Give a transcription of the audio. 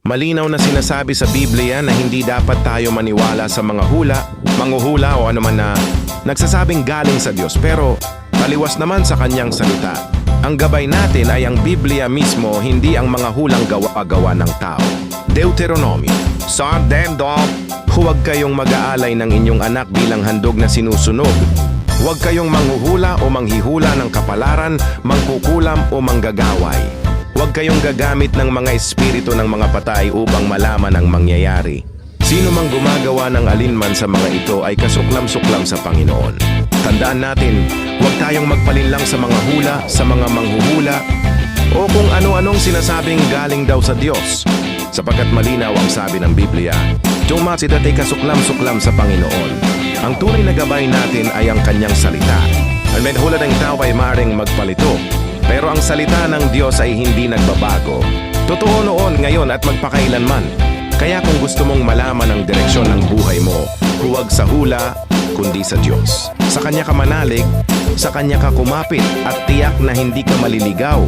Malinaw na sinasabi sa Biblia na hindi dapat tayo maniwala sa mga manghuhula o anuman na nagsasabing galing sa Diyos, pero taliwas naman sa kanyang salita. Ang gabay natin ay ang Biblia mismo, hindi ang mga hulang gawa ng tao. Deuteronomy. Sa huwag kayong mag-aalay ng inyong anak bilang handog na sinusunog. Huwag kayong manghuhula o manghihula ng kapalaran, mangkukulam o manggagaway. Huwag kayong gagamit ng mga espiritu ng mga patay upang malaman ang mangyayari. Sino mang gumagawa ng alinman sa mga ito ay kasuklam-suklam sa Panginoon. Tandaan natin, huwag tayong magpalinlang sa mga hula, sa mga manghuhula, o kung ano-anong sinasabing galing daw sa Diyos. Sapagkat malinaw ang sabi ng Biblia, si dati kasuklam-suklam sa Panginoon. Ang tunay na gabay natin ay ang kanyang salita. Ang may hula ng tao ay maaaring magpalito, pero ang salita ng Diyos ay hindi nagbabago. Totoo noon, ngayon at magpakailanman. Kaya kung gusto mong malaman ang direksyon ng buhay mo, huwag sa hula, kundi sa Diyos. Sa Kanya ka manalig, sa Kanya ka kumapit at tiyak na hindi ka maliligaw.